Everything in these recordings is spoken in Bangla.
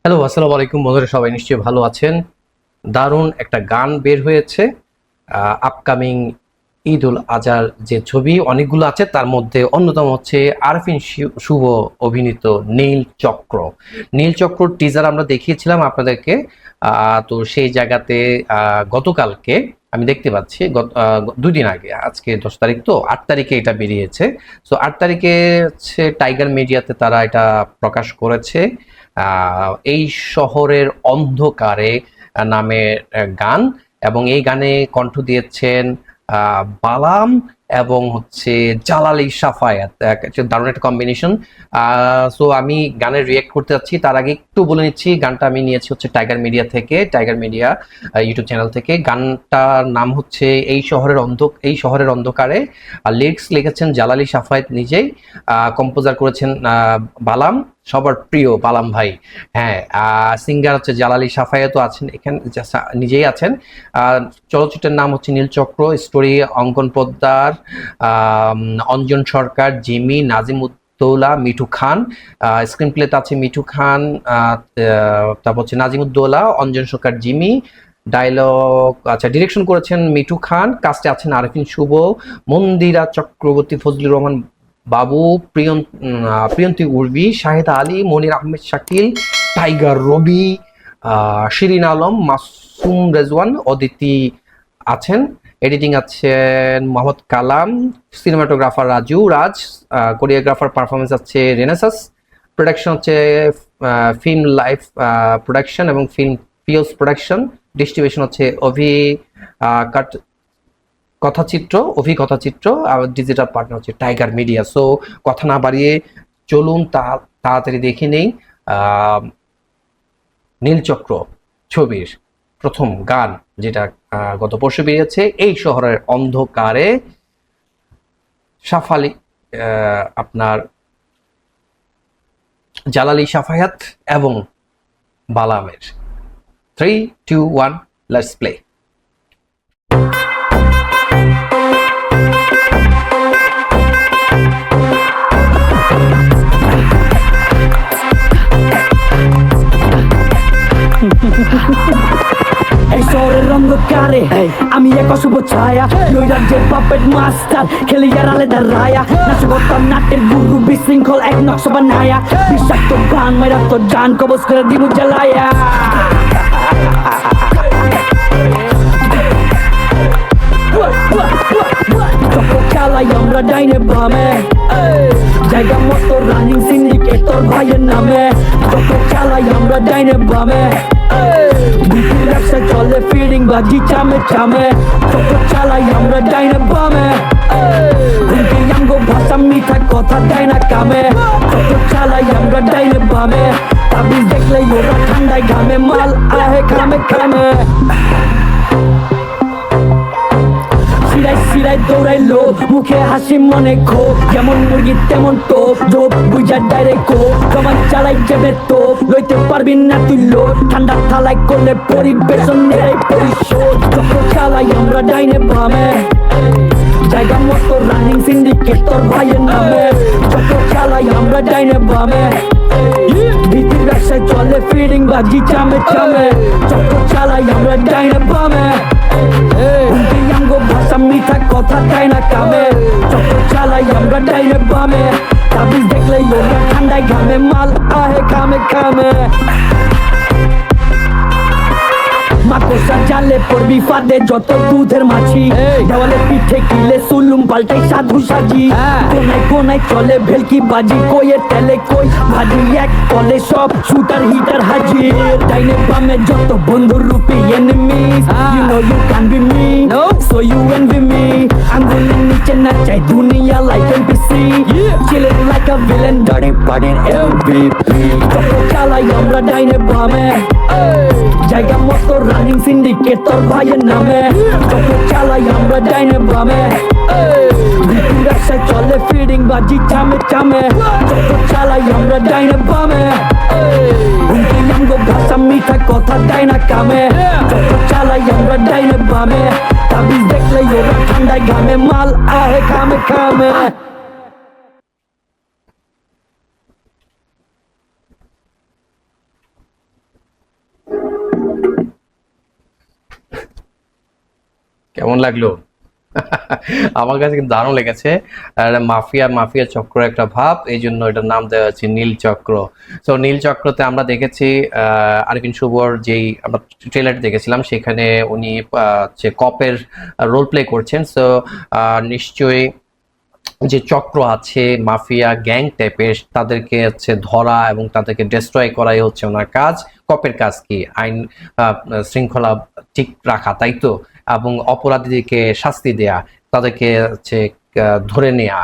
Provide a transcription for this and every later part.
হ্যালো, আসসালামু আলাইকুম বন্ধুরা, সবাই নিশ্চয়ই ভালো আছেন। দারুণ একটা গান বের হয়েছে। আপকামিং ঈদ উল আজহার যে ছবি অনেকগুলো আছে, তার মধ্যে অন্যতম হচ্ছে আরফিন শুভ অভিনীত নীল চক্র। নীল চক্র টিজার আমরা দেখিয়েছিলাম আপনাদেরকে। তো সেই জায়গাতে গতকালকে আমি দেখতে পাচ্ছি, গত 2 দিন আগে, আজকে 10 তারিখ, তো 8 তারিখে এটা বেরিয়েছে। সো 8 তারিখে হচ্ছে টাইগার মিডিয়াতে তারা এটা প্রকাশ করেছে। এই শহরের অন্ধকারে নামের গান, এবং এই গানে কণ্ঠ দিয়েছেন বালাম এবং হচ্ছে জালালি সাফায়াত। দারুণ একটা কম্বিনেশন। সো আমি গানের রিয়েক্ট করতে যাচ্ছি, তার আগে একটু বলে নিচ্ছি, গানটা আমি নিয়েছি হচ্ছে টাইগার মিডিয়া থেকে, টাইগার মিডিয়া ইউটিউব চ্যানেল থেকে। গানটার নাম হচ্ছে এই শহরের অন্ধকারে। আর লিরিক্স লিখেছেন জালালি সাফায়াত নিজেই, কম্পোজার করেছেন বালাম, সবার প্রিয় বালাম ভাই। হ্যাঁ, সিঙ্গার হচ্ছে জালালি সাফায়াতও আছেন এখানে, নিজেই আছেন। চলচ্চিত্রের নাম হচ্ছে নীলচক্র। স্টোরি অঙ্কন পোদ্দার, অঞ্জন সরকার, জিমি, নাজিমুদ্দৌলা, মিঠু খান। স্ক্রিন প্লেতে আছে মিঠু খান, তারপর হচ্ছে নাজিমুদ্দৌলা, অঞ্জন সরকার, জিমি। ডায়লগ, আচ্ছা, ডিরেকশন করেছেন মিঠু খান। কাস্টে আছেন আরফিন শুভ, মন্দিরা চক্রবর্তী, ফজলুর রহমান বাবু, প্রিয়ন্তী উর্বি, শাহেদা আলী, মনির আহমেদ শাকিল, টাইগার রবি, শিরিন আলম, মাসুম রেজওয়ান, অদিতি আছেন। এডিটিং আছেন মোহাম্মদ কালাম, সিনেমাটোগ্রাফার রাজ, কোরিওগ্রাফার পারফরমেন্স আছে রেনেসাস, প্রোডাকশন হচ্ছে ফিল্ম লাইফ প্রোডাকশন এবং ফিল্ম পিওস প্রোডাকশন, ডিস্ট্রিবিউশন হচ্ছে অভিকথাচিত্র, আর ডিজিটাল পার্টনার হচ্ছে টাইগার মিডিয়া। সো কথা না বাড়িয়ে চলুন তাড়াতাড়ি দেখে নেই নীলচক্র ছবির প্রথম গান, যেটা গত পরশু বেরিয়েছে, এই শহরের অন্ধকারে। সাফালি, আপনার জালালি সাফায়াত এবং বালামের। 3, 2, 1, লেটস প্লে। এই শহরের অন্ধকারে আমি এক অশুভ ছায়া, ওই রাজ্যের পাপেট মাস্টার, খেলি আর আলাদা রায়া। নাচ করতাম নাটের গুরু, বিশৃঙ্খল এক নকশা বানায়া, বিষাক্ত গান মেরা তো জান কবজ করে দিমু জ্বালায়া। চালাই আমরা ডাইনে বামে, জায়গা মতো রানিং সিন্ডিকেট তোর ভাইয়ের নামে। যত চালাই আমরা ডাইনে বামে, ব্যবসা চলে ফিডিং বাজি চামে চামে। যত চালাই আমরা ডাইনে বামে, আমগো ভাষা মিঠা কথা দেয় না কামে। যত চালাই আমরা ডাইনে বামে, তাবিজ দেখলে ওরা ঠান্ডায় ঘামে, মাল আহে খামে খামে। সিরাই দৌড়াইলো, মুখে হাসি মনে ক্ষোভ, যেমন মুরগি তেমন টোপ, জোপ বুঝা ডাইরেক্ট কোপ। জমান চালাই যাবে তোপ, লইতে পারবি না তুই লোড, ঠান্ডা থালাই করলে পরিবেশন নেই পরিশোধ। যত চালাই আমরা ডাইনে বামে, জায়গা মতো রানিং সিন্ডিকেট তোর ভাইয়ের নামে। যত চালাই আমরা ডাইনে বামে, ভীতির ব্যবসায় চলে ফিডিং বাজি চামে চামে। যত চালাই আমরা ডাইনে বামে, আমগো ভাষা মিঠা কথা দেয় না কামে। যত চালাই আমরা ডাইনে বামে, তাবিজ দেখলে ওরা ঠান্ডায় ঘামে, মাল আহে খামে খামে। মাকড়সা জালে পড়বি ফাঁদে যত দুধের মাছি, দেওয়ালে পিঠে কিলে সুলুম পাল্টাই সাধু সাজি। কোনায় কোনায় চলে ভেলকি বাজি, কইয়ের তেলে কই ভাজি, এক তলে সব শুটার হিটার হাজির। ডাইনে বামে যত বন্ধুর রূপী enemies, you know you can't be me, so you envy me। আঙ্গুলের নিচে নাচাই দুনিয়া like NPC, chilling like a villain, dirty partying MVP। যত চালাই আমরা ডাইনে বামে, জায়গা মতো রানিং সিন্ডিকেট তোর ভাইয়ের নামে। যত চালাই আমরা ডাইনে বামে, ব্যবসা চলে ফিডিং বাজি চামে চামে। যত চালাই আমরা ডাইনে বামে, আমগো ভাষা মিঠা কথা দেয় না কামে। যত চালাই আমরা ডাইনে বামে, তাবিজ দেখলে ওরা ঠান্ডায় ঘামে, মাল আহে খামে খামে। কেমন লাগলো? আমার কাছে কিন্তু দারুণ লেগেছে। আর মাফিয়া মাফিয়া চক্র একটা ভাব, এই জন্য এটার নাম দেওয়া হচ্ছে নীল চক্র। সো নীল চক্রতে আমরা দেখেছি আরফিন শুভর যেই আমরা ট্রেলার দেখেছিলাম, সেখানে উনি যে কপের রোল প্লে করছেন। সো নিশ্চয়ই যে চক্র আছে মাফিয়া গ্যাং টাইপের, তাদেরকে হচ্ছে ধরা এবং তাদেরকে ডিস্ট্রয় করাই হচ্ছে ওনার কাজ। কপের কাজ কি? আইন শৃঙ্খলা ঠিক রাখা, তাই তো? এবং অপরাধীদেরকে শাস্তি দেয়া, তাদেরকে হচ্ছে ধরে নেয়া।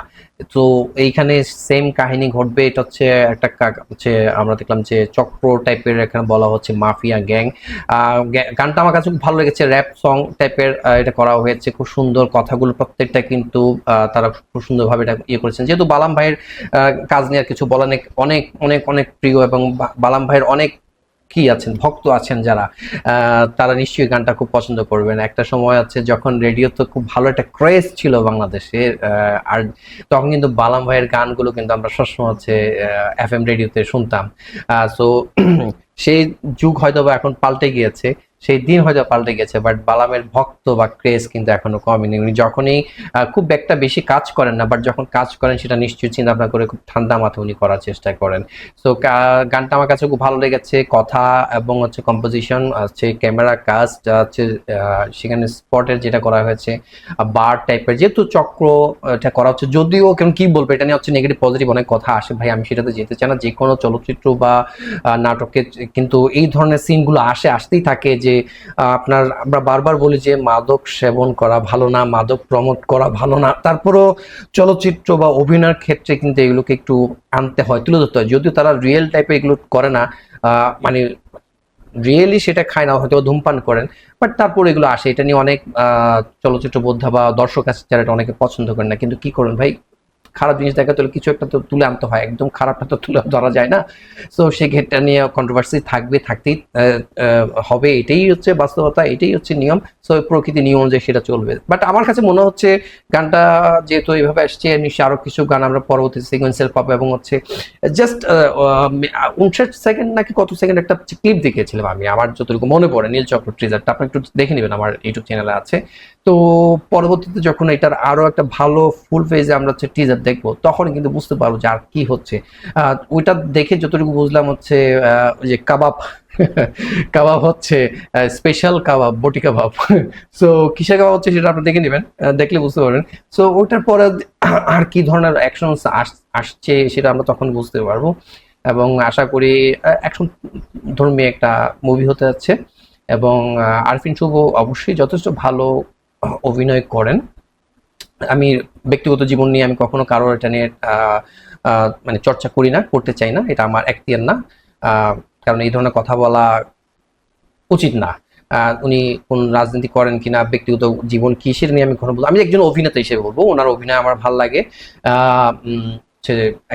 তো এইখানে সেম কাহিনী ঘটবে। এটা হচ্ছে একটা হচ্ছে আমরা দেখলাম যে চক্র টাইপের, এখানে বলা হচ্ছে মাফিয়া গ্যাং। গানটা আমার কাছে খুব ভালো লেগেছে, র্যাপ সং টাইপের এটা করা হয়েছে, খুব সুন্দর কথাগুলো প্রত্যেকটা কিন্তু তারা খুব সুন্দরভাবে এটা ইয়ে করেছেন। যেহেতু বালাম ভাইয়ের কাজ নিয়ে আর কিছু বলার নেই, অনেক অনেক অনেক প্রিয় এবং বালাম ভাইয়ের অনেক কি আছেন ভক্ত আছেন যারা, তারা নিশ্চয়ই গানটা খুব পছন্দ করবেন। একটা সময় আছে যখন রেডিও তো খুব ভালো একটা ক্রেজ ছিল বাংলাদেশে, আর তখন কিন্তু বালাম ভাইয়ের গানগুলো কিন্তু আমরা সবসময় হচ্ছে এফএম রেডিওতে শুনতাম। সো সেই যুগ হয়তো বা এখন পাল্টে গিয়েছে, সেই দিন হয়তো পাল্টে গেছে, বাট বালামের ভক্ত বা ক্রেজ কিন্তু এখনো কমেনি। উনি যখনই খুব একটা বেশি কাজ করেন না, বাট যখন কাজ করেন সেটা নিশ্চয়ই চিন্তা ভাবনা করে খুব ঠান্ডা মাথায় উনি করার চেষ্টা করেন। সো গানটা আমার কাছে খুব ভালো লেগেছে, কথা এবং হচ্ছে কম্পোজিশন, হচ্ছে ক্যামেরা কাজ হচ্ছে সেখানে স্পটের যেটা করা হয়েছে বার টাইপের, যেহেতু চক্র এটা করা হচ্ছে, যদিও কেন কি বলবো, এটা নিয়ে হচ্ছে নেগেটিভ পজিটিভ অনেক কথা আসে ভাই, আমি সেটাতে যেতে চাই না। যে কোনো চলচ্চিত্র বা নাটকে কিন্তু এই ধরনের সিনগুলো আসতেই থাকে যে আমরা বারবার বলি যে মাদক সেবন করা ভালো না, মাদক প্রমোট করা ভালো না, তারপরও চলচ্চিত্র বা অভিনয়ের ক্ষেত্রে কিন্তু এগুলোকে একটু আনতে হয়, তুলে ধরতে হয়। যদিও তারা রিয়েল টাইপের এগুলো করে না, মানে রিয়েলি সেটা খায় না, হয়তো ধূমপান করেন, বাট তারপর এগুলো আসে। এটা নিয়ে অনেক চলচ্চিত্র বোদ্ধা বা দর্শক আছে যারা এটা অনেকে পছন্দ করেন না, কিন্তু কি করুন ভাই, খারাপ জিনিস দেখা হলে কিছু একটা তো তুলে আনতে হয়, একদম খারাপটা তো তুলে ধরা যায় না। সো সেক্ষেত্রে নিয়ে কন্ট্রোভার্সি থাকতেই হবে, এটাই হচ্ছে বাস্তবতা, এটাই হচ্ছে নিয়ম। সো প্রকৃতি নিয়ম অনুযায়ী সেটা চলবে। বাট আমার কাছে মনে হচ্ছে গানটা যেহেতু এইভাবে আসছে, নিশ্চয়ই আরো কিছু গান আমরা পরবর্তী সিকোয়েন্সের পাবো, এবং হচ্ছে জাস্ট 59 সেকেন্ড নাকি কত সেকেন্ড একটা ক্লিপ দেখিয়েছিলাম আমি, আমার যতটুকু মনে পড়ে, নীল চক্র ট্রিজারটা আপনি একটু দেখে নেবেন, আমার ইউটিউব চ্যানেলে আছে। তো পরবর্তীতে যখন এটার আরো একটা ভালো ফুল ফেজে আমরা হচ্ছে টিজার দেখবো, তখন কিন্তু বুঝতে পারবো যে আর কি হচ্ছে। ওইটা দেখে যতটুকু বুঝলাম হচ্ছে ওই যে কাবাব কাবাব হচ্ছে স্পেশাল কাবাব, বটি কাবাব। সো কিসের কাবাব হচ্ছে সেটা আপনি দেখে নেবেন, দেখলে বুঝতে পারবেন। সো ওইটার পরে আর কি ধরনের অ্যাকশন আসছে সেটা আমরা তখন বুঝতে পারবো, এবং আশা করি অ্যাকশন ধর্মী একটা মুভি হতে যাচ্ছে। এবং আরফিন শুভ অবশ্যই যথেষ্ট ভালো অভিনয় করেন। আমি ব্যক্তিগত জীবন নিয়ে আমি কখনো কারোর এটা নিয়ে মানে চর্চা করি না, করতে চাই না, এটা আমার এখতিয়ার না। কারণ এই ধরনের কথা বলা উচিত না। উনি কোন রাজনীতি করেন কিনা, ব্যক্তিগত জীবন কি, সেটা নিয়ে আমি কখনো বলবো। আমি একজন অভিনেতা হিসেবে বলবো, ওনার অভিনয় আমার ভালো লাগে।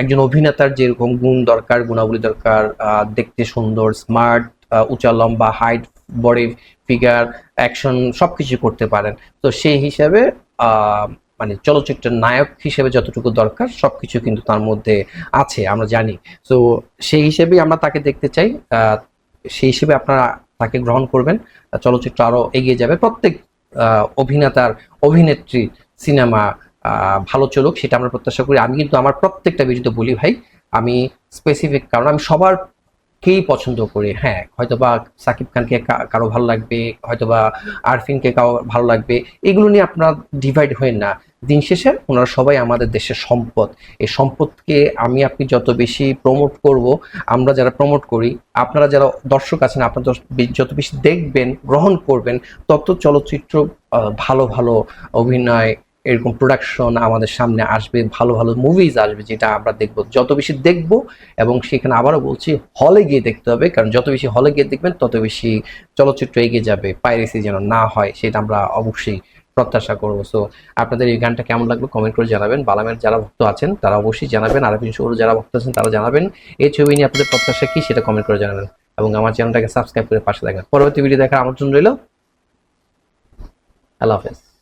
একজন অভিনেতার যেরকম গুণ দরকার, গুণাবলী দরকার, দেখতে সুন্দর, স্মার্ট, উঁচা লম্বা, হাইট, বডি ফিগার, অ্যাকশন সবকিছু করতে পারেন। তো সেই হিসাবে মানে চলচ্চিত্রের নায়ক হিসেবে যতটুকু দরকার সবকিছু কিন্তু তার মধ্যে আছে, আমরা জানি। তো সেই হিসেবেই আমরা তাকে দেখতে চাই, সেই হিসেবে আপনারা তাকে গ্রহণ করবেন, চলচ্চিত্র আরো এগিয়ে যাবে। প্রত্যেক অভিনেতার অভিনেত্রী সিনেমা ভালো চলুক, সেটা আমরা প্রত্যাশা করি। আমি কিন্তু আমার প্রত্যেকটা ভিডিওতে বলি ভাই, আমি স্পেসিফিক, কারণ আমি সবারকেই পছন্দ করি। হ্যাঁ, হয়তোবা সাকিব খানকে কারো ভালো লাগবে, হয়তোবা আরফিনকে কারো ভালো লাগবে, এগুলো নিয়ে আপনারা ডিভাইড হয়ে না। দিন শেষে ওনারা সবাই আমাদের দেশের সম্পদ। এই সম্পদকে আপনি যত বেশি প্রমোট করব, আমরা যারা প্রমোট করি, আপনারা যারা দর্শক আছেন, আপনারা যত বেশি দেখবেন, গ্রহণ করবেন, তত চলচ্চিত্র ভালো ভালো অভিনয়, এরকম প্রোডাকশন আমাদের সামনে আসবে, ভালো ভালো মুভিজ আসবে, যেটা আমরা দেখব। যত বেশি দেখব, এবং সেখানে আবারও বলছি, হলে গিয়ে দেখতে হবে, কারণ যত বেশি হলে গিয়ে দেখবেন তত বেশি চলচ্চিত্র এগিয়ে যাবে, পাইরেসি যেন না হয় সেটা আমরা অবশ্যই প্রত্যাশা করবো। সো আপনাদের এই গানটা কেমন লাগলো কমেন্ট করে জানাবেন। বালামের যারা ভক্ত আছেন তারা অবশ্যই জানাবেন, আরফিন শুভর যারা ভক্ত আছেন তারা জানাবেন। এই ছবি নিয়ে আপনাদের প্রত্যাশা কি সেটা কমেন্ট করে জানাবেন, এবং আমার চ্যানেলটাকে সাবস্ক্রাইব করে পাশে থাকবেন। পরবর্তী ভিডিও দেখার আমন্ত্রণ রইল। আল্লাহ হাফেজ।